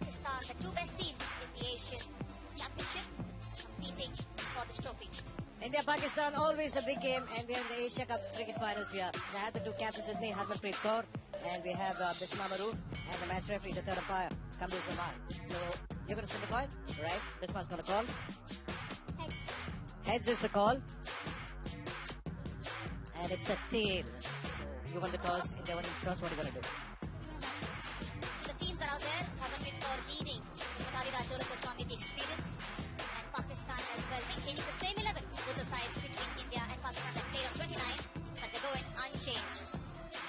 Pakistan, the two best teams in the Asian Championship, competing for this trophy. India-Pakistan, always a big game, and we're in the Asia Cup cricket finals here. I have the two captains with me, Harmanpreet Kaur, and we have Bisma Maroof, and the match referee, the third umpire, Kamlesh Zaman. So, you're going to spin the coin, right? Bisma's going to call. Heads. Heads is the call. And it's a tail. So, you won the toss, India won the toss, what are you going to do? So, the teams are out there, Harmanpreet Kaur leading, Mithali Raj, Jholat Goswami, the experience, and Pakistan as well, maintaining the same 11 with the sides between India and Pakistan that played on 29, but they go in unchanged.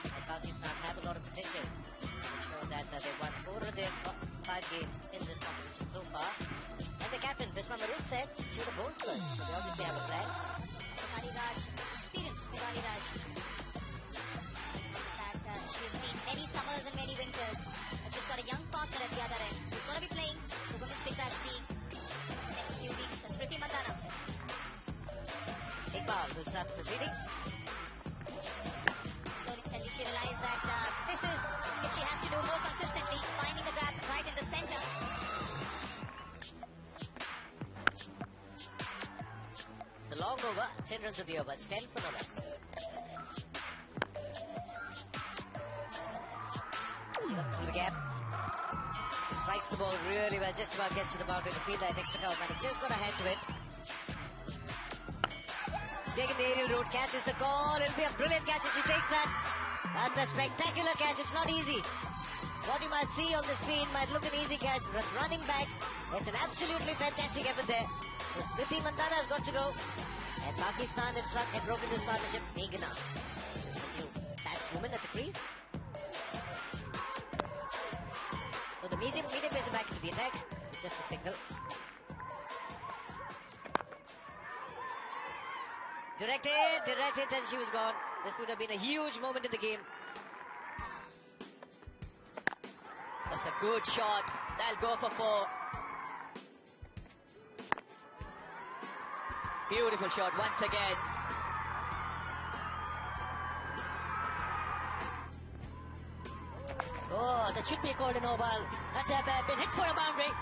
And Pakistan have a lot of potential to show that they've won 4 of their 5 games in this competition so far. And the captain, Bisma Maroof, said she would have bowled first, so they obviously have a plan. Mithali Raj, experienced Mithali Raj, that she's seen many summers and many winters, and she's got a young partner at the other end who's going to be playing the Women's Big Bash League next few weeks, Smriti Mandhana. Iqbal will start the proceedings. Slowly she realized that this is, if she has to do more consistently, finding the gap right in the center. It's a long over, 10 runs of the over, it's 10 for no loss. She got through the gap. She strikes the ball really well, just about gets to the boundary. The fielder, extra cover man, just got a head to it. It's taking the aerial route, catches the call. It'll be a brilliant catch if she takes that. That's a spectacular catch, it's not easy. What you might see on the screen might look an easy catch, but running back, it's an absolutely fantastic effort there. So Smriti Mandhana has got to go. And Pakistan has struck and broken this partnership. Meghna, the new batswoman at the crease. So the medium pacer back into the attack. Just a single. Directed, and she was gone. This would have been a huge moment in the game. That's a good shot. That'll go for 4. Beautiful shot once again. Oh, that should be called a no ball. That's been hit for a boundary.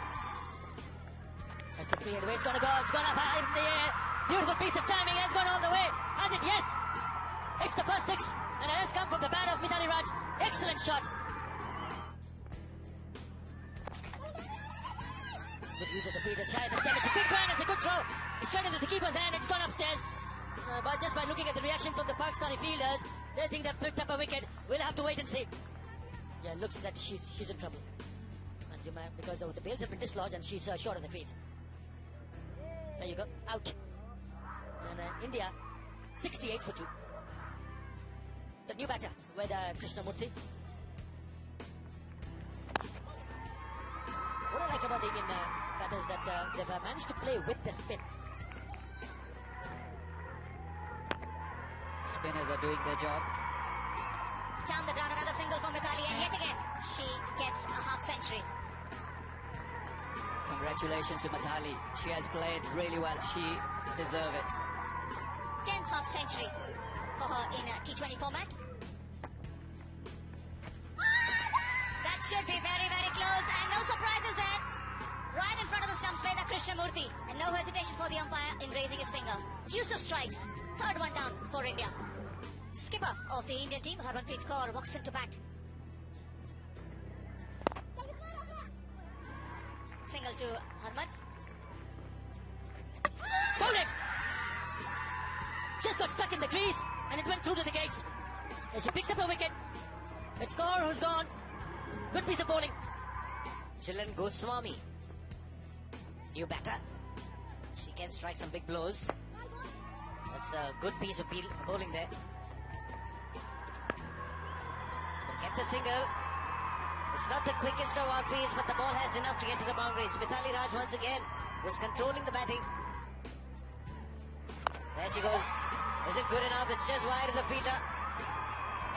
That's the field. The way it's going to go. It's gone up high in the air. Beautiful piece of timing. It's gone all the way. Has it? Yes. It's the first 6. And it has come from the bat of Mithali Raj. Excellent shot. Good use of the fielder. Trying to step. It's a quick one. It's a good throw. It's straight into the keeper's hand. It's gone upstairs. But just by looking at the reaction from the Pakistani fielders, they think they've picked up a wicket. We'll have to wait and see. Yeah, looks like she's in trouble. And because the bails have been dislodged and she's short of the crease. There you go. Out. And India, 68 for 2. The new batter with Krishnamurthy. What I like about the Indian batters that they've managed to play with the spin. Spinners are doing their job. Down the ground, another single for Mithali, and yet again she gets a half century. Congratulations to Mithali. She has played really well. She deserves it. 10th half century for her in a T20 format. That should be very, very close, and no surprises there. Right in front of the stumps by the Krishnamurthy, and no hesitation for the umpire in raising his finger. Juice of strikes. 3rd one down for India. Skipper of the Indian team, Harmanpreet Kaur, walks into bat. Single to Harman. Bowled it! Just got stuck in the crease and it went through to the gates. And she picks up a wicket. It's Kaur who's gone. Good piece of bowling. Jholat Goswami, new batter. She can strike some big blows. That's a good piece of bowling there. Get the single. It's not the quickest of outfields, but the ball has enough to get to the boundary. It's Mithali Raj once again, who's controlling the batting. There she goes. Is it good enough? It's just wide of the fielder.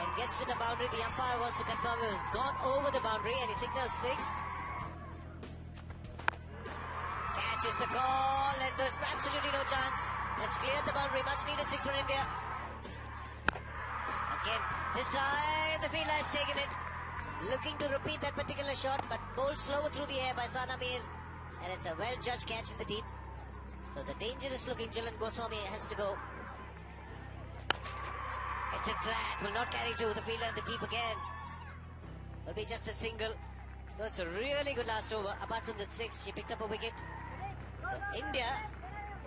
And gets to the boundary. The umpire wants to confirm it. It's gone over the boundary and he signals 6. Catches the call and there's absolutely no chance. That's cleared the boundary. Much needed 6 for India. Again, this time the fielder has taken it. looking to repeat that particular shot, but bowled slower through the air by Sana Mir, and it's a well-judged catch in the deep. So the dangerous-looking Jhulan Goswami has to go. It's a flat, will not carry to the fielder in the deep again. Will be just a single. So it's a really good last over. Apart from the 6, she picked up a wicket. So India,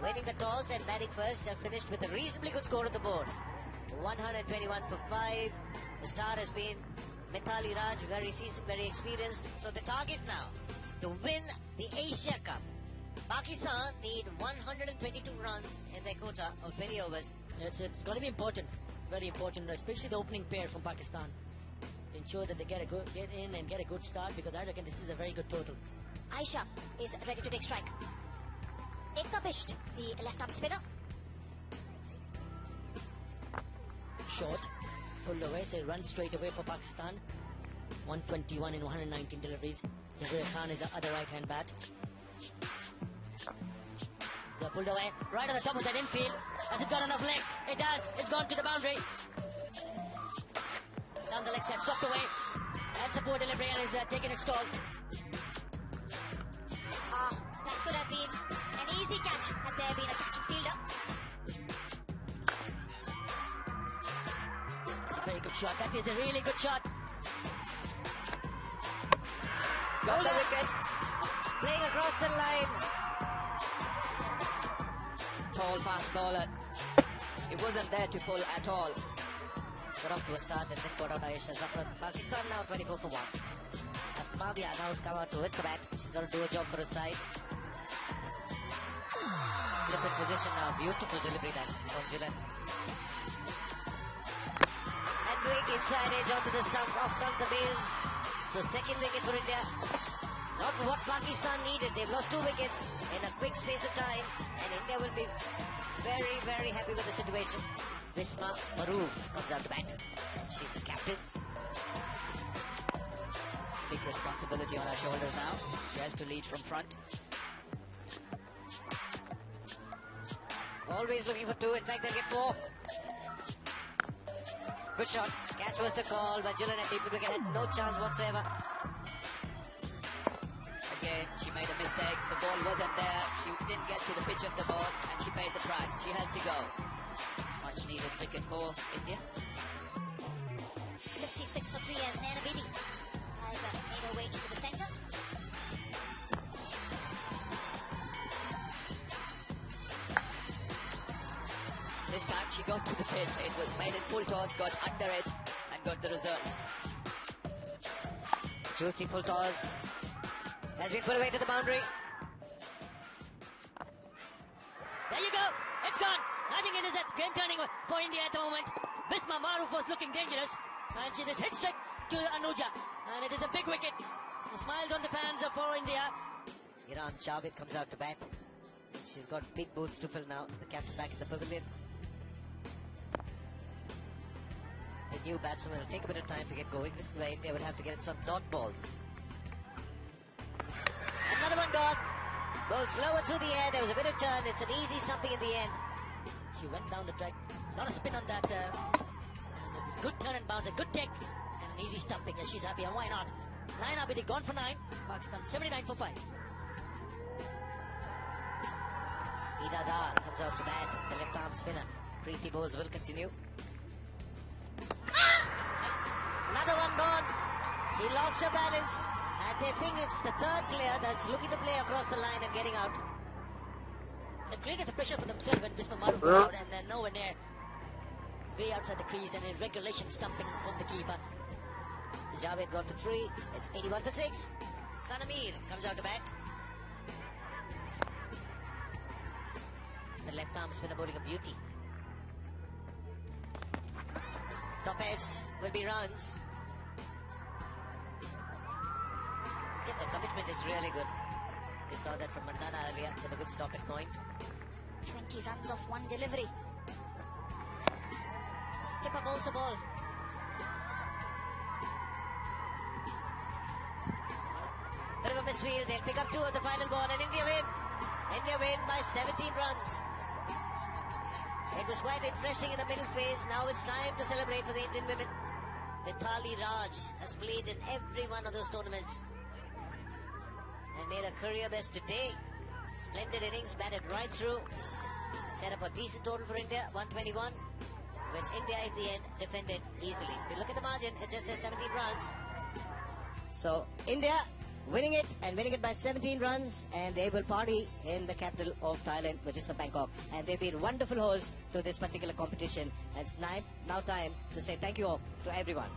winning the toss and batting first, have finished with a reasonably good score on the board. 121 for 5. The star has been Mithali Raj, very seasoned, very experienced. So the target now, to win the Asia Cup. Pakistan need 122 runs in their quota of 20 overs. It's going to be important, very important, especially the opening pair from Pakistan. Ensure that they get in and get a good start, because I reckon this is a very good total. Aisha is ready to take strike. Ekta Bisht, the left-arm spinner. Short, pulled away, so run straight away for Pakistan. 121 in 119 deliveries. Jahir Khan is the other right-hand bat. So pulled away, right on the top of that infield. Has it got enough legs? It does. It's gone to the boundary. Down the leg side, swept away. That's a poor delivery and is taking its toll. That could have been an easy catch had there been a catching fielder. It's a very good shot. That is a really good shot. Got the wicket. Playing across the line. Tall fast bowler. He wasn't there to pull at all. Got off to a start and then got out Aisha Zafar. Pakistan now 24 for 1. Asmavia now has come out to hit the bat. She's got to do a job for her side. Flip in position now. Beautiful delivery that from Jhulan. And doing inside edge onto the stumps. Off come the bails. So second wicket for India. Not what Pakistan needed. They've lost 2 wickets in a quick space of time. And India will be very, very happy with the situation. Bisma Maroof comes out to bat. She's the captain. Big responsibility on her shoulders now. She has to lead from front. Always looking for 2. In fact, they'll get 4. Good shot. Catch was the call, but Jhulan at deep wicket had no chance whatsoever. Again, she made a mistake. The ball wasn't there. She didn't get to the pitch of the ball, and she paid the price. She has to go. Much needed wicket for India. 56 for 3 as Naina Bedi has made her way into the centre. This time she got to the pitch. It was made in full toss, got under it, and got the results. Juicy full toss has been put away to the boundary. There you go. It's gone. I think it is a game turning for India at the moment. Bisma Maroof was looking dangerous, and she just hit straight to Anuja, and it is a big wicket. The smiles on the fans for India. Iran Javed comes out to bat. She's got big boots to fill now. The captain back in the pavilion. The new batsman will take a bit of time to get going. This is where India will have to get some dot balls. Another one gone. Ball slower through the air. There was a bit of turn. It's an easy stumping in the end. She went down the track. A lot of spin on that. And a good turn and bounce, a good take, and an easy stumping. Yes, she's happy, and why not? Naina Bedi gone for 9. Pakistan 79 for 5. Ida Dar comes out to bat. The left arm spinner. Preeti Bose will continue. Another one gone. She lost her balance. And they think it's the third player that's looking to play across the line and getting out. They created the pressure for themselves when Bisma Maroof got out, and they're nowhere near. Way outside the crease, and in regulation stumping from the keeper. Javed got to 3. It's 81 for 6. Sana Mir comes out to bat. The left arm spinner bowling a beauty. Top edged will be runs. Again, the commitment is really good. We saw that from Mandana earlier with a good stop at point. 20 runs off 1 delivery. Skipper bowls a ball. Bit of a misfield. They'll pick up 2 of the final ball and India win. India win by 17 runs. It was quite interesting in the middle phase. Now it's time to celebrate for the Indian women. Mithali Raj has played in every one of those tournaments and made a career best today. Splendid innings, batted right through. Set up a decent total for India, 121, which India in the end defended easily. If you look at the margin, it just says 17 runs. So India winning it, and winning it by 17 runs, and they will party in the capital of Thailand, which is the Bangkok. And they've been wonderful hosts to this particular competition. And it's now time to say thank you all to everyone.